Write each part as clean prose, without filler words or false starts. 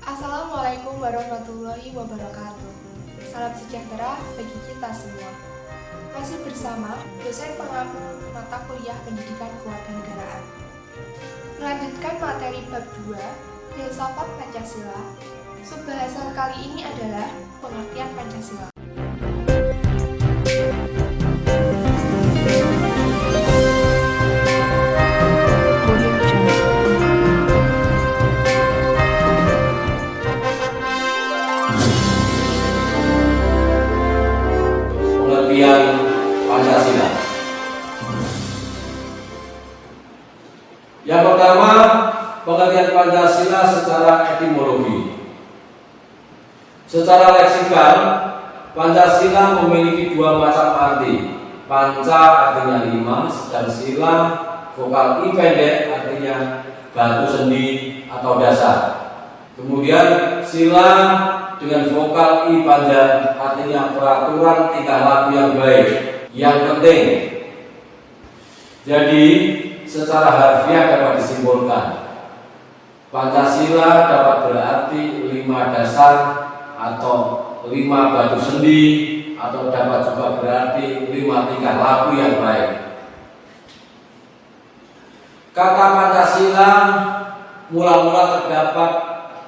Assalamualaikum warahmatullahi wabarakatuh. Salam sejahtera bagi kita semua. Masih bersama dosen pengampu mata kuliah pendidikan kewarganegaraan. Melanjutkan materi bab 2, filsafat Pancasila. Subbahasan kali ini adalah pengertian Pancasila. Pengertian Pancasila. Yang pertama, pengertian Pancasila secara etimologi. Secara leksikal, Pancasila memiliki dua macam arti. Panca artinya 5, sedang sila vokal I pendek artinya batu sendi atau dasar. Kemudian sila dengan vokal I panjang artinya peraturan tingkah laku yang baik, yang penting. Jadi secara harfiah dapat disimpulkan Pancasila dapat berarti 5 dasar atau 5 batu sendi, atau dapat juga berarti 5 tingkah laku yang baik. Kata Pancasila mula-mula terdapat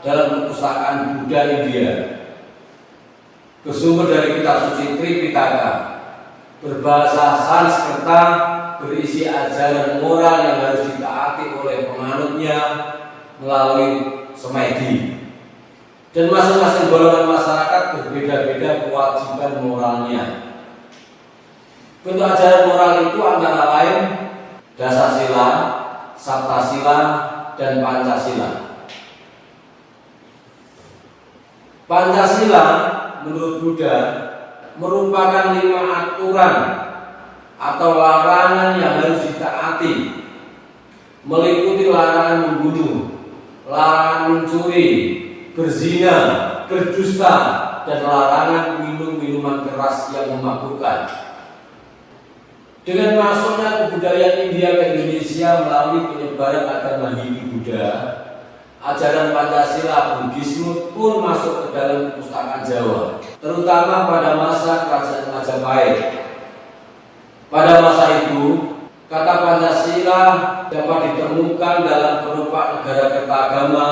dalam perpustakaan Buddha India, bersumber dari kitab suci Tripitaka, berbahasa Sanskerta, berisi ajaran moral yang harus ditaati oleh penganutnya melalui semedi. Dan masing-masing golongan masyarakat berbeda-beda kewajiban moralnya. Bentuk ajaran moral itu antara lain Dasasila, Saptasila, dan Pancasila. Pancasila menurut Buddha merupakan 5 aturan atau larangan yang harus ditaati, meliputi larangan membunuh, larangan mencuri, berzina, berdusta, dan larangan minum minuman keras yang memabukkan. Dengan masuknya kebudayaan India ke Indonesia melalui penyebaran agama Hindu Buddha, ajaran Pancasila Buddhisme pun masuk ke dalam perpustakaan Jawa, terutama pada masa kerajaan Majapahit. Pada masa itu, kata Pancasila dapat ditemukan dalam kelompok negara kertagama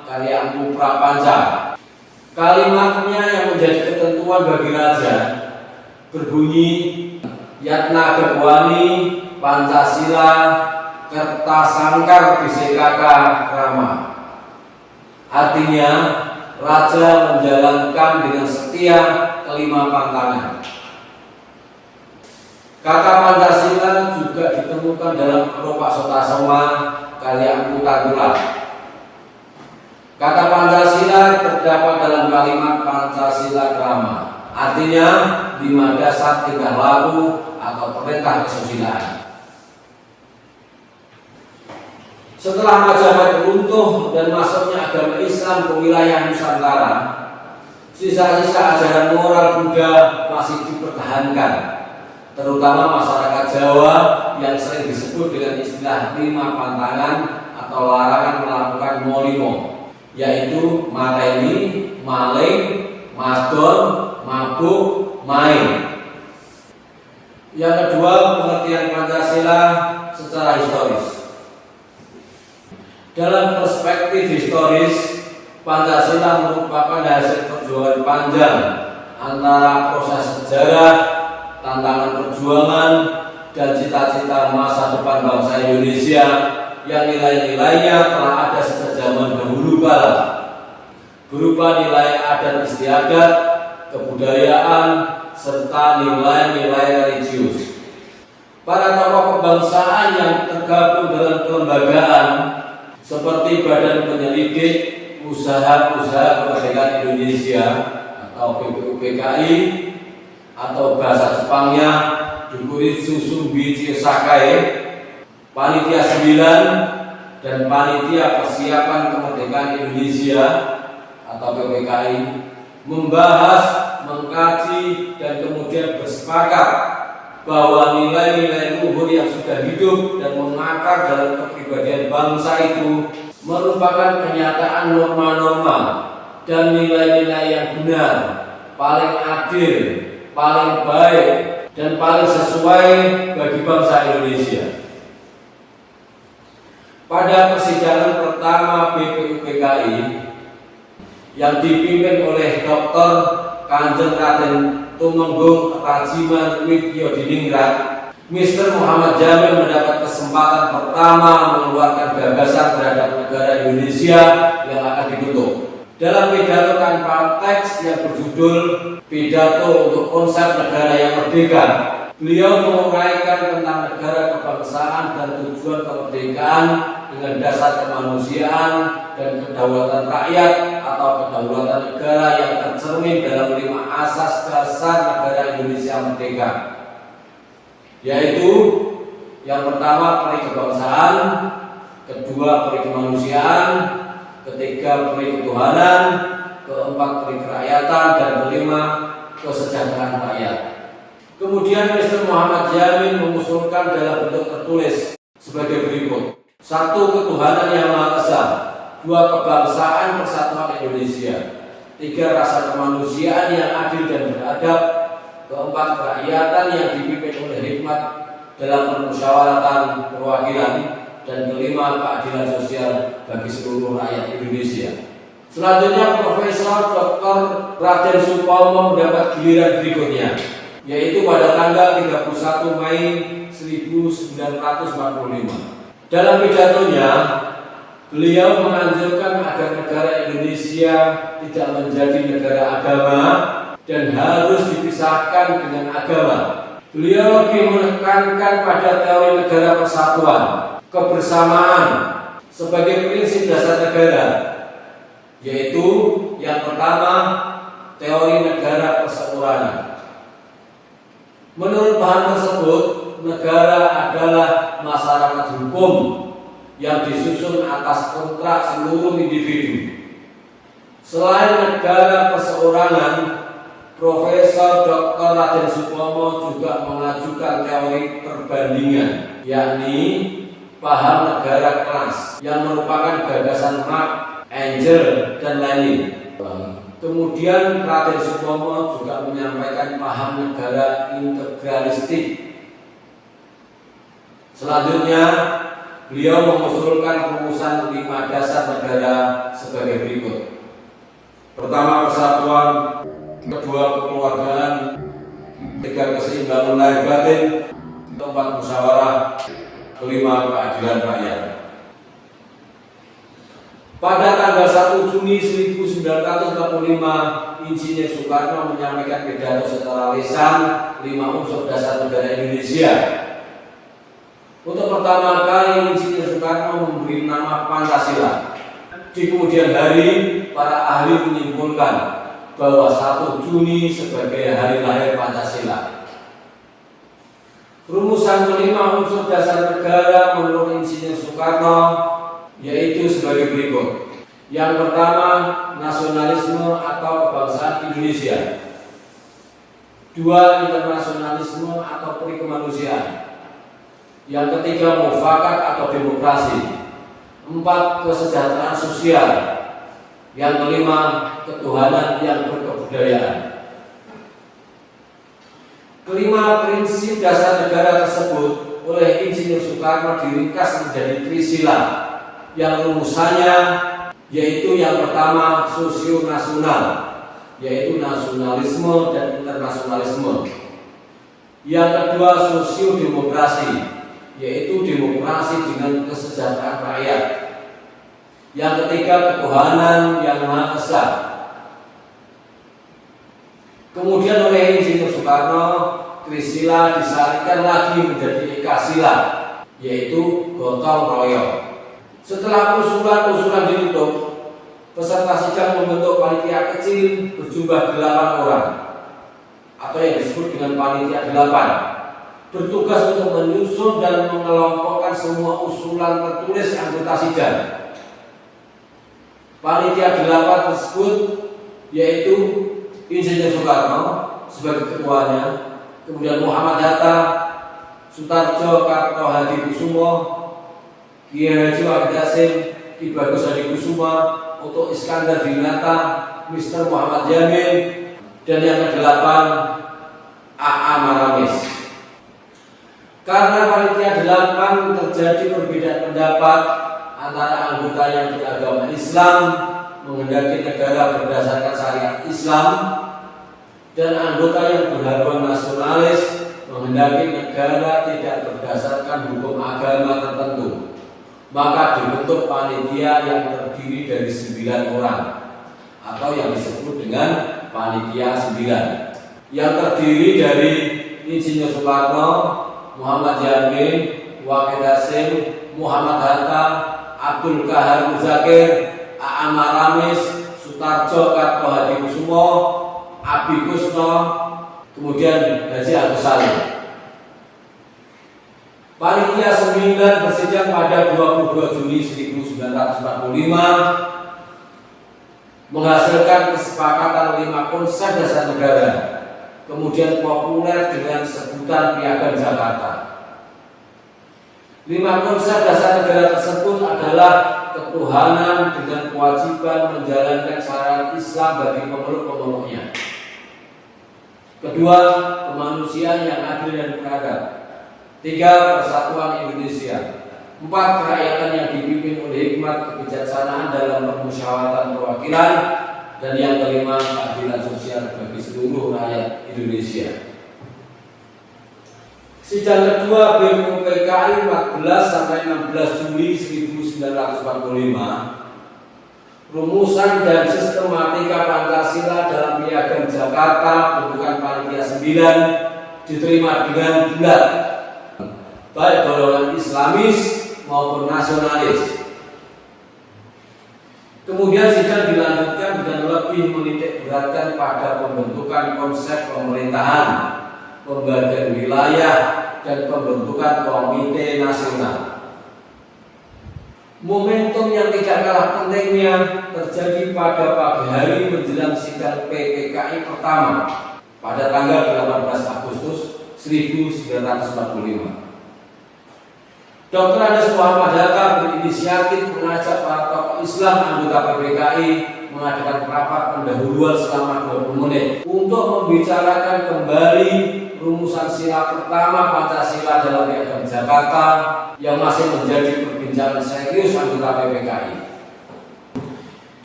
karya Empu Prapanca. Kalimatnya yang menjadi ketentuan bagi raja berbunyi Yatna Gebwani Pancasila Kertasangkar Bisekaka Krama. Artinya, raja menjalankan dengan setia kelima pantangan. Kata Pancasila juga ditemukan dalam kelopak Sotasoma karya Empu Tantula. Kata Pancasila terdapat dalam kalimat Pancasila Krama. Artinya 5 dasar tingkah laku atau perintah kesusilaan. Setelah Majapahit runtuh dan masuknya agama Islam ke wilayah Nusantara, sisa-sisa ajaran moral Buddha masih dipertahankan, terutama masyarakat Jawa yang sering disebut dengan istilah 5 pantangan atau larangan melakukan molimo, yaitu mateni, maling, madon, mabuk, main. Yang kedua, pengertian Pancasila secara historis. Dalam perspektif historis, Pancasila merupakan hasil perjuangan panjang antara proses sejarah, tantangan perjuangan, dan cita-cita masa depan bangsa Indonesia yang nilai-nilainya telah ada sejak zaman dahulu kala, berupa nilai adat istiadat, kebudayaan, serta nilai-nilai religius. Para tokoh kebangsaan yang tergabung dalam kelembagaan seperti Badan Penyelidik Usaha-Usaha Kemerdekaan Indonesia atau BPUPKI, atau bahasa Jepangnya Dokuritsu Sumbichi Sakai, Panitia 9, dan Panitia Persiapan Kemerdekaan Indonesia atau PPKI membahas, mengkaji, dan kemudian bersepakat bahwa nilai-nilai luhur yang sudah hidup dan mengakar dalam kepribadian bangsa itu merupakan kenyataan norma-norma dan nilai-nilai yang benar, paling adil, paling baik, dan paling sesuai bagi bangsa Indonesia. Pada persidangan pertama BPUPKI yang dipimpin oleh Dr. Kanjeng Raden Tumenggung Rajiman Widyodiningrat, Mr. Muhammad Jamil mendapat kesempatan pertama mengeluarkan gagasan terhadap negara Indonesia yang akan dibentuk. Dalam pidato tanpa teks yang berjudul Pidato untuk Konsep Negara yang Merdeka, beliau menguraikan tentang negara kebangsaan dan tujuan kemerdekaan dengan dasar kemanusiaan dan kedaulatan rakyat atau kedaulatan negara yang tercermin dalam 5 asas dasar negara Indonesia merdeka, yaitu yang pertama peri kebangsaan, kedua peri kemanusiaan, ketiga peri ketuhanan, keempat peri kerakyatan, dan kelima kesejahteraan rakyat. Kemudian Mr. Muhammad Jamil mengusulkan dalam bentuk tertulis sebagai berikut: 1. Ketuhanan yang Maha Esa, 2. Kebangsaan persatuan Indonesia, 3. Rasa kemanusiaan yang adil dan beradab, 4. Kerakyatan yang dipimpin oleh hikmat dalam permusyawaratan perwakilan, dan 5. Keadilan sosial bagi seluruh rakyat Indonesia. Selanjutnya Profesor Dr. Raden Supomo mendapat giliran berikutnya, yaitu pada tanggal 31 Mei 1945. Dalam pidatonya, beliau menganjurkan agar negara Indonesia tidak menjadi negara agama dan harus dipisahkan dengan agama. Beliau lebih menekankan pada teori negara persatuan, kebersamaan sebagai prinsip dasar negara, yaitu yang pertama, teori negara perseorangan. Menurut bahan tersebut, negara adalah masyarakat hukum yang disusun atas kontrak seluruh individu. Selain negara perseorangan, Profesor Dr. Raden Supomo juga mengajukan teori perbandingan, yakni paham negara kelas, yang merupakan gagasan Marx, Engels, dan Lenin. Kemudian Raden Supomo juga menyampaikan paham negara integralistik. Selanjutnya, beliau mengusulkan rumusan 5 dasar negara sebagai berikut: pertama, persatuan; kedua, kekeluargaan; 3, keseimbangan lahir batin; 4, musyawarah; 5, keadilan rakyat. Pada tanggal 1 Juni 1945, Insinyur Soekarno menyampaikan pidato secara lisan 5 unsur dasar negara Indonesia. Untuk pertama kali Insinyur Soekarno memberi nama Pancasila. Di kemudian hari, para ahli menyimpulkan bahwa 1 Juni sebagai hari lahir Pancasila. Rumusan kelima unsur dasar negara menurut Insinyur Soekarno yaitu sebagai berikut. Yang pertama, nasionalisme atau kebangsaan Indonesia. 2, internasionalisme atau peri kemanusiaan. Yang ketiga, mufakat atau demokrasi. 4, kesejahteraan sosial. Yang kelima, ketuhanan yang berkebudayaan. Kelima prinsip dasar negara tersebut oleh Insinyur Soekarno diringkas menjadi trisila, yang rumusannya yaitu yang pertama sosio-nasional, yaitu nasionalisme dan internasionalisme. Yang kedua sosio-demokrasi, yaitu demokrasi dengan kesejahteraan rakyat. Yang ketiga ketuhanan yang Maha Esa. Kemudian oleh Insinyur Soekarno, trisila disalikan lagi menjadi ekasila, yaitu gotong royong. Setelah usulan-usulan ditutup, peserta sidang membentuk panitia kecil berjumlah 8 orang, atau yang disebut dengan panitia 8, bertugas untuk menyusun dan mengelompokkan semua usulan tertulis anggota sidang. Panitia 8 tersebut yaitu Insinyur Soekarno sebagai ketuanya, kemudian Muhammad Hatta, Sutarjo Kartohadikusumo, Kiai Haji Wahid Hasim, Ki Bagus Hadikusumo, Oto Iskandar Dinata, Mr. Muhammad Yamin, dan yang kedelapan A.A. Maramis. Karena panitia 8 terjadi perbedaan pendapat antara anggota yang beragama Islam menghendaki negara berdasarkan syariat Islam dan anggota yang berhaluan nasionalis menghendaki negara tidak berdasarkan hukum agama tertentu, maka dibentuk panitia yang terdiri dari 9 orang atau yang disebut dengan panitia 9, yang terdiri dari Insinyur Soekarno, Muhammad Yamin, Wahid Hasim, Muhammad Hatta, Abdul Qahar Muzakir, A.A. Maramis, Sutarjo Kartohadikusumo, Abi Kusno, kemudian Haji Agus Salim. Panitia 9 bersidang pada 22 Juni 1945 menghasilkan kesepakatan 5 konsep dasar negara, kemudian populer dengan sebutan Piagam Jakarta. 5 konsep dasar negara tersebut adalah ketuhanan dengan kewajiban menjalankan syariat Islam bagi pemeluk-pemeluknya. Kedua, kemanusiaan yang adil dan beradab. 3, persatuan Indonesia. 4, kerakyatan yang dipimpin oleh hikmat kebijaksanaan dalam permusyawaratan perwakilan. Dan yang kelima, keadilan sosial bagi seluruh rakyat Indonesia. Sidang kedua BEM PKI 14 sampai 16 Juli 1945, rumusan dan sistematika Pancasila dalam Piagam Jakarta bentukan panitia 9 diterima dengan bulat, baik golongan Islamis maupun nasionalis. Kemudian sidang dilanjutkan dengan lebih menitik beratkan pada pembentukan konsep pemerintahan, pembagian wilayah, dan pembentukan komite nasional. Momentum yang tidak kalah pentingnya terjadi pada pagi hari menjelang sidang PPKI pertama pada tanggal 18 Agustus 1945. Dr. Andes Muhammad Hatta berinisiatif mengajak para tokoh Islam anggota PPKI mengadakan rapat pendahuluan selama 20 menit untuk membicarakan kembali rumusan sila pertama Pancasila dalam Piagam Jakarta yang masih menjadi perbincangan serius anggota PPKI.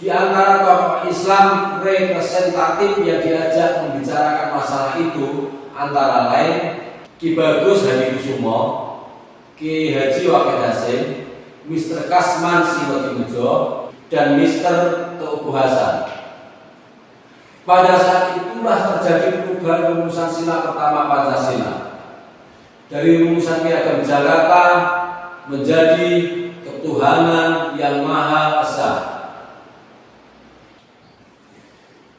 Di antara tokoh Islam representatif yang diajak membicarakan masalah itu antara lain Ki Bagus Hadikusumo, Ki Haji Wahid Hasim, Mr. Kasman Siwodimejo, dan Mr. Teuku Hasan. Pada saat itulah terjadi perubahan rumusan sila pertama Pancasila dari rumusan Piagam Jakarta menjadi ketuhanan yang Maha Esa.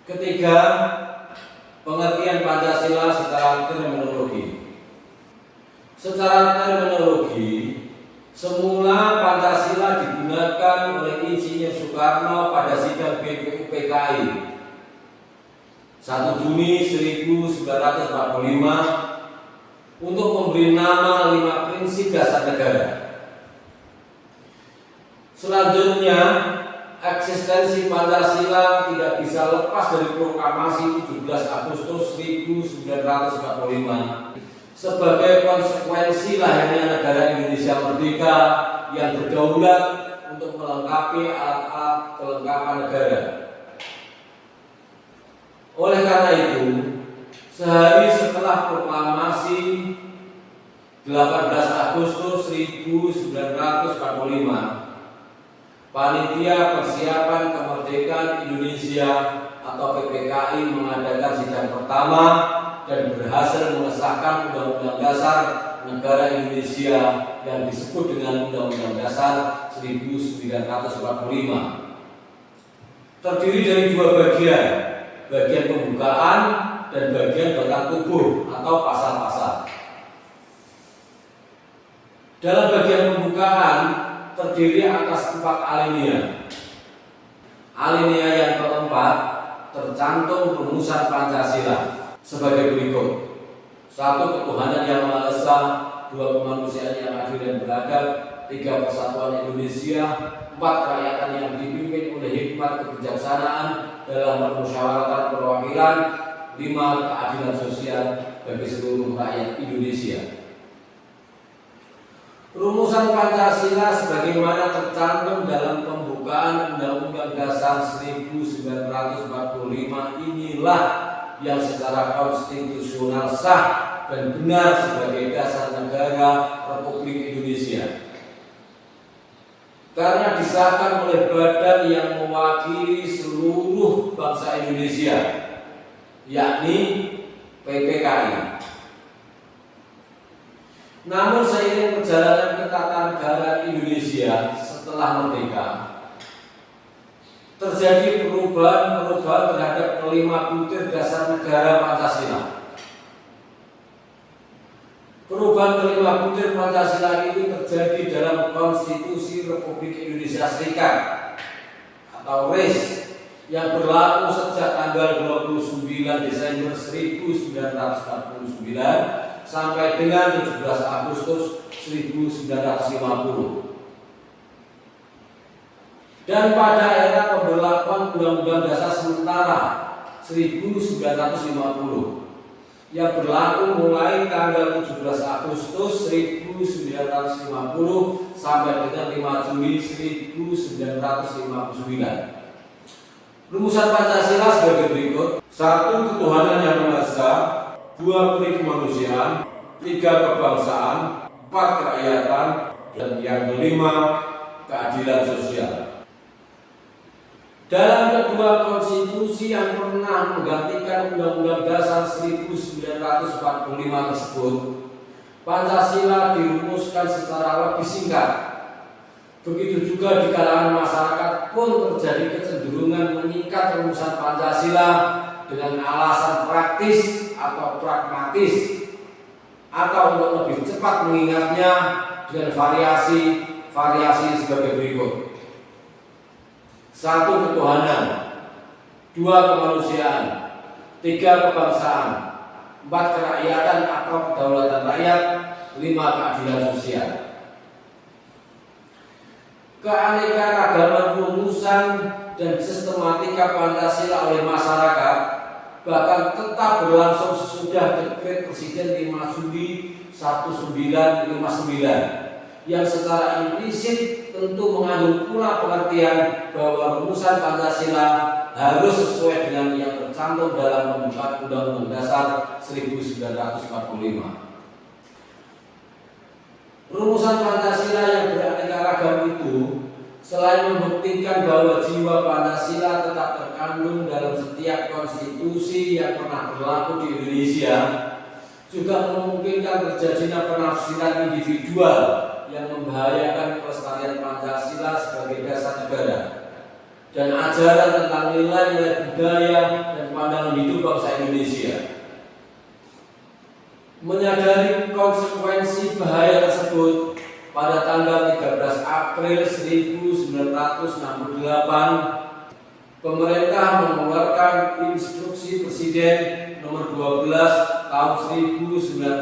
Ketiga, pengertian Pancasila secara terminologi. Secara terminologi, semula Pancasila digunakan oleh Insinyur Soekarno pada sidang BPUPKI 1 Juni 1945 untuk memberi nama 5 prinsip dasar negara. Selanjutnya, eksistensi Pancasila tidak bisa lepas dari proklamasi 17 Agustus 1945 sebagai konsekuensi lahirnya negara Indonesia merdeka yang berdaulat untuk melengkapi alat-alat kelengkapan negara. Oleh karena itu, sehari setelah proklamasi 18 Agustus 1945, Panitia Persiapan Kemerdekaan Indonesia atau PPKI mengadakan sidang pertama dan berhasil mengesahkan Undang-Undang Dasar Negara Indonesia yang disebut dengan Undang-Undang Dasar 1945. Terdiri dari 2 bagian, bagian pembukaan dan bagian batang tubuh atau pasal-pasal. Dalam bagian pembukaan terdiri atas 4 alinea. Alinea yang keempat tercantum rumusan Pancasila sebagai berikut: 1. Ketuhanan yang Maha Esa. 2. Kemanusiaan yang adil dan beradab. tiga persatuan Indonesia, empat kerakyatan yang dipimpin oleh hikmat kebijaksanaan dalam permusyawaratan perwakilan, lima keadilan sosial bagi seluruh rakyat Indonesia. Rumusan Pancasila sebagaimana tercantum dalam pembukaan Undang-Undang Dasar 1945 inilah yang secara konstitusional sah dan benar sebagai dasar negara Republik Indonesia. Karena disahkan oleh badan yang mewakili seluruh bangsa Indonesia, yakni PPKI. Namun seiring perjalanan ketatanegaraan Indonesia setelah merdeka, terjadi perubahan-perubahan terhadap kelima butir dasar negara Pancasila. Perubahan kelima butir Pancasila itu terjadi dalam Konstitusi Republik Indonesia Serikat atau RIS yang berlaku sejak tanggal 29 Desember 1949 sampai dengan 17 Agustus 1950. Dan pada era pemberlakuan Undang-Undang Dasar Sementara 1950 yang berlaku mulai tanggal 17 Agustus 1950 sampai dengan 5 Juli 1959. Rumusan Pancasila sebagai berikut: 1. Ketuhanan yang Maha Esa, 2. Peri kemanusiaan, 3. Kebangsaan, 4. Kerakyatan, dan yang kelima keadilan sosial. Dalam kedua konstitusi yang pernah menggantikan Undang-Undang Dasar 1945 tersebut, Pancasila dirumuskan secara lebih singkat. Begitu juga di kalangan masyarakat pun terjadi kecenderungan menyingkat rumusan Pancasila dengan alasan praktis atau pragmatis, atau untuk lebih cepat mengingatnya dengan variasi sebagai berikut: 1. Ketuhanan, 2. Kemanusiaan, 3. Kebangsaan, 4. Kerakyatan atau kedaulatan rakyat, 5. Keadilan sosial. Keanekaragaman rumusan dan sistematika Pancasila oleh masyarakat bahkan tetap berlangsung sesudah Dekret Presiden 5 Juli 1959 yang secara implisit tentu mengandung pula pengertian bahwa rumusan Pancasila harus sesuai dengan yang tercantum dalam pembukaan Undang-Undang Dasar 1945. Rumusan Pancasila yang beraneka ragam itu selain membuktikan bahwa jiwa Pancasila tetap terkandung dalam setiap konstitusi yang pernah berlaku di Indonesia, juga memungkinkan terjadinya penafsiran individual yang membahayakan kelestarian Pancasila sebagai dasar negara dan ajaran tentang nilai-nilai budaya dan pandangan hidup bangsa Indonesia. Menyadari konsekuensi bahaya tersebut, pada tanggal 13 April 1968, pemerintah mengeluarkan Instruksi Presiden Nomor 12 Tahun 1968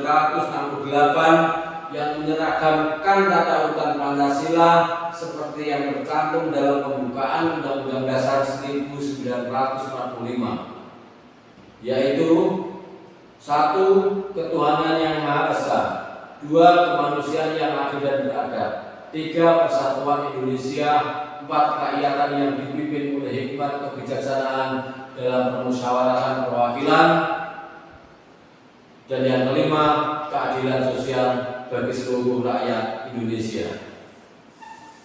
yang menyeragamkan tata urutan Pancasila seperti yang tercantum dalam pembukaan Undang-Undang Dasar 1945, yaitu: 1. Ketuhanan yang Maha Esa, 2. Kemanusiaan yang adil dan beradab, 3. Persatuan Indonesia, 4. Kerakyatan yang dipimpin oleh hikmat kebijaksanaan dalam permusyawaratan perwakilan, dan yang kelima keadilan sosial bagi seluruh rakyat Indonesia.